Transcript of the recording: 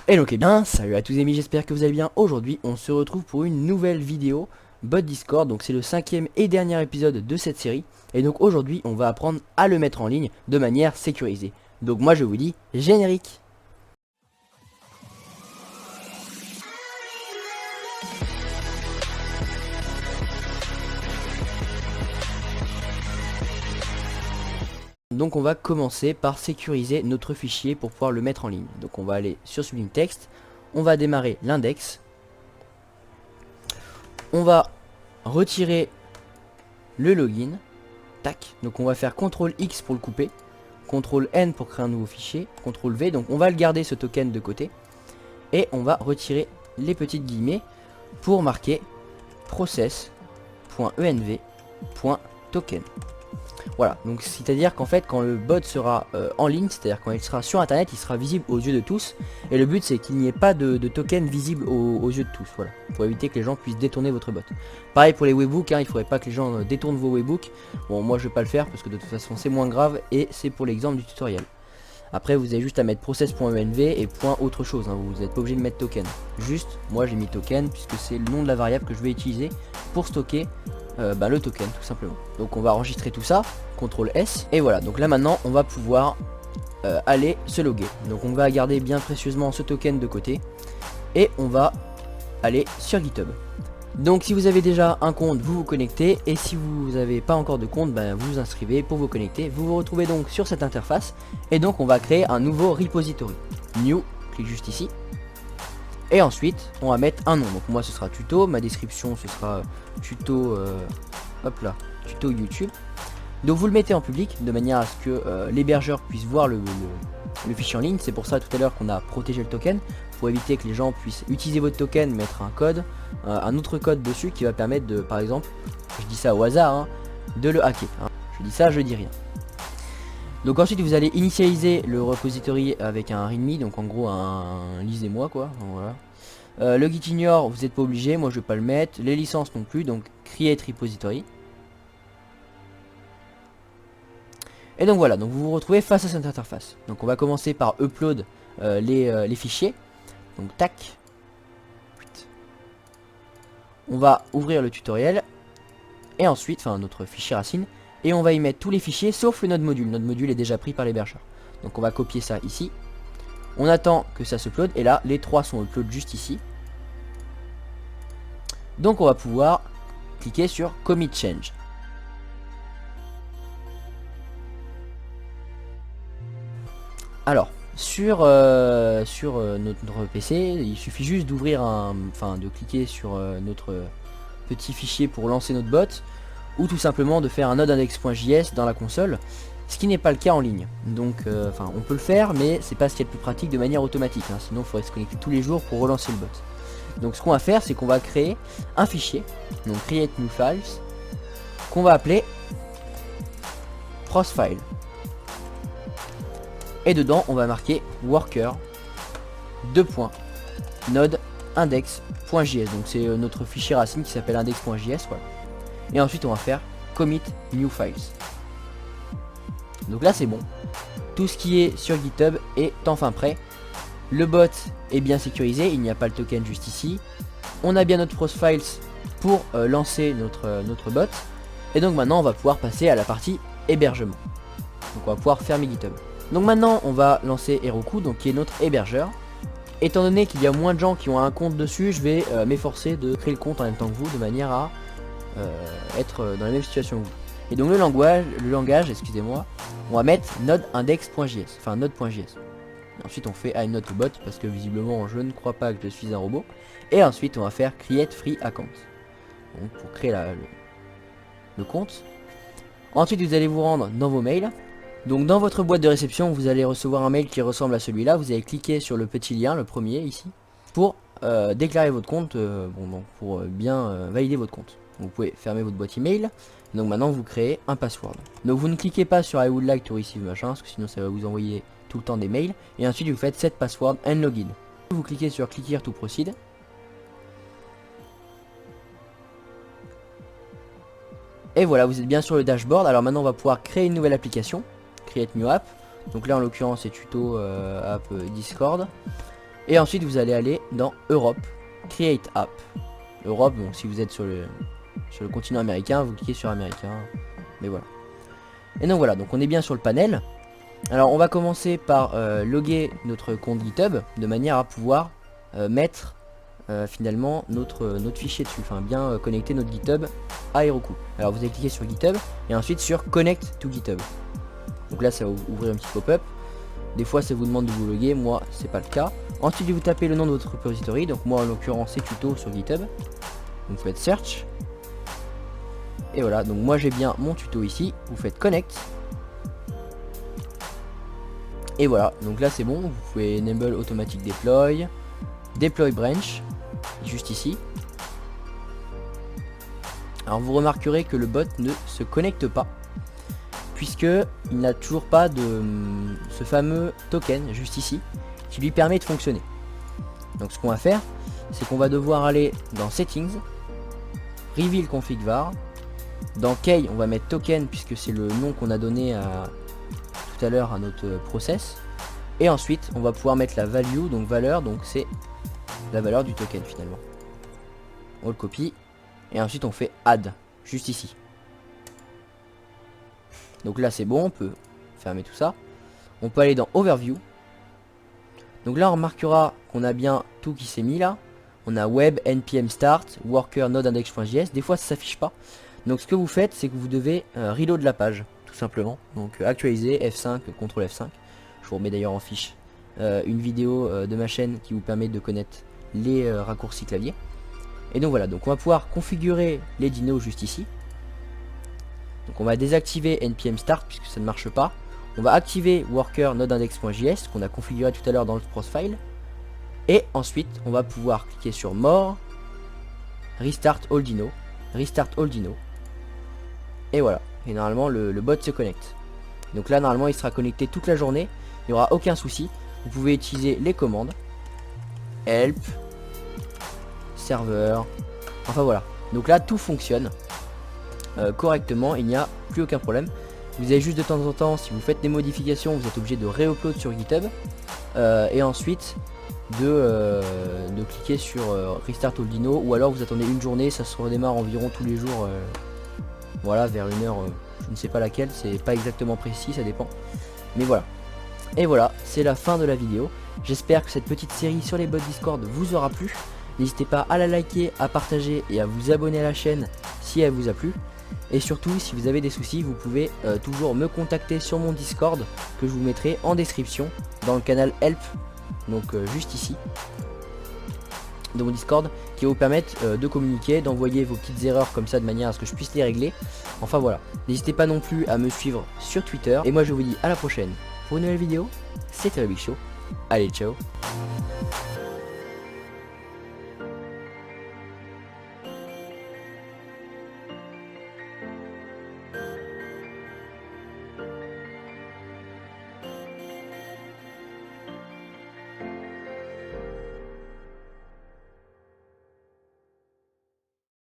Et donc bien, salut à tous les amis, j'espère que vous allez bien. Aujourd'hui on se retrouve pour une nouvelle vidéo bot Discord. Donc c'est le cinquième et dernier épisode de cette série. Et donc aujourd'hui on va apprendre à le mettre en ligne de manière sécurisée. Donc moi je vous dis générique. Donc on va commencer par sécuriser notre fichier pour pouvoir le mettre en ligne. Donc on va aller sur Sublime Text, on va démarrer l'index, on va retirer le login, tac, donc on va faire CTRL X pour le couper, CTRL N pour créer un nouveau fichier, CTRL V, donc on va le garder ce token de côté, et on va retirer les petites guillemets pour marquer process.env.token. Voilà, donc c'est à dire qu'en fait quand le bot sera en ligne, c'est à dire quand il sera sur internet, il sera visible aux yeux de tous, et le but c'est qu'il n'y ait pas de token visible aux yeux de tous, voilà, pour éviter que les gens puissent détourner votre bot. Pareil pour les webbooks, hein, il ne faudrait pas que les gens détournent vos webbooks. Bon, moi je vais pas le faire parce que de toute façon c'est moins grave, et c'est pour l'exemple du tutoriel. Après vous avez juste à mettre process.env et point autre chose, hein, vous n'êtes pas obligé de mettre token. Juste, moi j'ai mis token puisque c'est le nom de la variable que je vais utiliser pour stocker le token tout simplement. Donc on va enregistrer tout ça, CTRL S, et voilà, donc là maintenant on va pouvoir aller se loguer. Donc on va garder bien précieusement ce token de côté, et on va aller sur GitHub. Donc si vous avez déjà un compte, vous vous connectez, et si vous n'avez pas encore de compte, vous vous inscrivez pour vous connecter. Vous vous retrouvez donc sur cette interface, et donc on va créer un nouveau repository. New, clique juste ici. Et ensuite, on va mettre un nom. Donc moi ce sera tuto, ma description ce sera tuto, hop là, tuto YouTube. Donc vous le mettez en public de manière à ce que l'hébergeur puisse voir le fichier en ligne. C'est pour ça tout à l'heure qu'on a protégé le token, pour éviter que les gens puissent utiliser votre token, mettre un code, un autre code dessus qui va permettre de, par exemple, je dis ça au hasard, hein, de le hacker. Hein. Je dis ça, je dis rien. Donc ensuite vous allez initialiser le repository avec un readme, donc en gros un lisez-moi quoi, voilà. Le git ignore vous n'êtes pas obligé, moi je vais pas le mettre, les licences non plus, donc create repository. Et donc voilà, donc vous vous retrouvez face à cette interface. Donc on va commencer par upload les fichiers, donc tac. On va ouvrir le tutoriel, et ensuite, enfin notre fichier racine, et on va y mettre tous les fichiers sauf le node module. Notre module est déjà pris par l'hébergeur. Donc on va copier ça ici. On attend que ça s'upload, et là les trois sont upload juste ici. Donc on va pouvoir cliquer sur commit change. Alors sur notre PC, il suffit juste d'ouvrir de cliquer sur notre petit fichier pour lancer notre bot, ou tout simplement de faire un node index.js dans la console, ce qui n'est pas le cas en ligne. Donc on peut le faire, mais c'est pas ce qui est le plus pratique de manière automatique, hein. Sinon il faudrait se connecter tous les jours pour relancer le bot. Donc ce qu'on va faire, c'est qu'on va créer un fichier, donc create new files, qu'on va appeler prosfile, et dedans on va marquer worker node index.js. donc c'est notre fichier racine qui s'appelle index.js, voilà. Et ensuite on va faire commit new files. Donc là c'est bon, tout ce qui est sur GitHub est enfin prêt. Le bot est bien sécurisé, il n'y a pas le token juste ici. On a bien notre prosfiles pour lancer notre bot. Et donc maintenant on va pouvoir passer à la partie hébergement. Donc on va pouvoir fermer GitHub. Donc maintenant on va lancer Heroku, donc qui est notre hébergeur. Étant donné qu'il y a moins de gens qui ont un compte dessus, je vais m'efforcer de créer le compte en même temps que vous, de manière à être dans la même situation que vous. Et donc le langage, excusez-moi, on va mettre node index.js, enfin node.js. Ensuite on fait I'm not a bot parce que visiblement je ne crois pas que je suis un robot. Et ensuite on va faire create free account, donc pour créer le compte. Ensuite vous allez vous rendre dans vos mails. Donc dans votre boîte de réception vous allez recevoir un mail qui ressemble à celui-là. Vous allez cliquer sur le petit lien, le premier ici, pour déclarer votre compte, pour bien valider votre compte. Donc, vous pouvez fermer votre boîte email. Donc maintenant vous créez un password. Donc vous ne cliquez pas sur I would like to receive machin, parce que sinon ça va vous envoyer tout le temps des mails. Et ensuite vous faites set password and login. Vous cliquez sur click here to proceed. Et voilà, vous êtes bien sur le dashboard. Alors maintenant on va pouvoir créer une nouvelle application, create new app. Donc là en l'occurrence c'est tuto app Discord. Et ensuite vous allez aller dans Europe, Create App. Europe, donc si vous êtes sur le continent américain, vous cliquez sur américain. Mais voilà. Et donc voilà, donc on est bien sur le panel. Alors on va commencer par loguer notre compte GitHub de manière à pouvoir mettre finalement notre fichier dessus, enfin bien connecter notre GitHub à Heroku. Alors vous allez cliquer sur GitHub et ensuite sur Connect to GitHub. Donc là ça va ouvrir un petit pop-up. Des fois ça vous demande de vous loguer, moi c'est pas le cas. Ensuite vous tapez le nom de votre repository, donc moi en l'occurrence c'est tuto sur GitHub. Donc vous faites search. Et voilà, donc moi j'ai bien mon tuto ici, vous faites connect. Et voilà, donc là c'est bon, vous pouvez enable automatic deploy, deploy branch, juste ici. Alors vous remarquerez que le bot ne se connecte pas, puisque il n'a toujours pas de ce fameux token juste ici, qui lui permet de fonctionner. Donc ce qu'on va faire, c'est qu'on va devoir aller dans settings, reveal config var, dans key on va mettre token, puisque c'est le nom qu'on a donné tout à l'heure à notre process. Et ensuite on va pouvoir mettre la value, donc valeur, donc c'est la valeur du token finalement. On le copie et ensuite on fait add juste ici. Donc là c'est bon, on peut fermer tout ça. On peut aller dans overview. Donc là on remarquera qu'on a bien tout qui s'est mis là. On a web, npm start, worker node index.js. Des fois ça s'affiche pas. Donc ce que vous faites, c'est que vous devez reload la page tout simplement. Donc actualiser F5, CTRL F5. Je vous remets d'ailleurs en fiche une vidéo de ma chaîne qui vous permet de connaître les raccourcis clavier. Et donc voilà, donc on va pouvoir configurer les dinos juste ici. Donc on va désactiver npm start puisque ça ne marche pas. On va activer worker node index.js qu'on a configuré tout à l'heure dans le profile. Et ensuite on va pouvoir cliquer sur more, restart all dino, restart all dino. Et voilà, et normalement le bot se connecte. Donc là normalement il sera connecté toute la journée, il n'y aura aucun souci. Vous pouvez utiliser les commandes help, serveur, enfin voilà. Donc là tout fonctionne correctement, il n'y a plus aucun problème. Vous avez juste de temps en temps, si vous faites des modifications, vous êtes obligé de réupload sur GitHub et ensuite de cliquer sur restart all dino, ou alors vous attendez une journée, ça se redémarre environ tous les jours, voilà, vers une heure, je ne sais pas laquelle, c'est pas exactement précis, ça dépend, mais voilà. Et voilà, c'est la fin de la vidéo. J'espère que cette petite série sur les bots Discord vous aura plu. N'hésitez pas à la liker, à partager et à vous abonner à la chaîne si elle vous a plu. Et surtout, si vous avez des soucis, vous pouvez toujours me contacter sur mon Discord que je vous mettrai en description dans le canal Help, donc juste ici, de mon Discord, qui va vous permettre de communiquer, d'envoyer vos petites erreurs comme ça de manière à ce que je puisse les régler. Enfin voilà, n'hésitez pas non plus à me suivre sur Twitter. Et moi je vous dis à la prochaine pour une nouvelle vidéo. C'était le Big Show. Allez, ciao.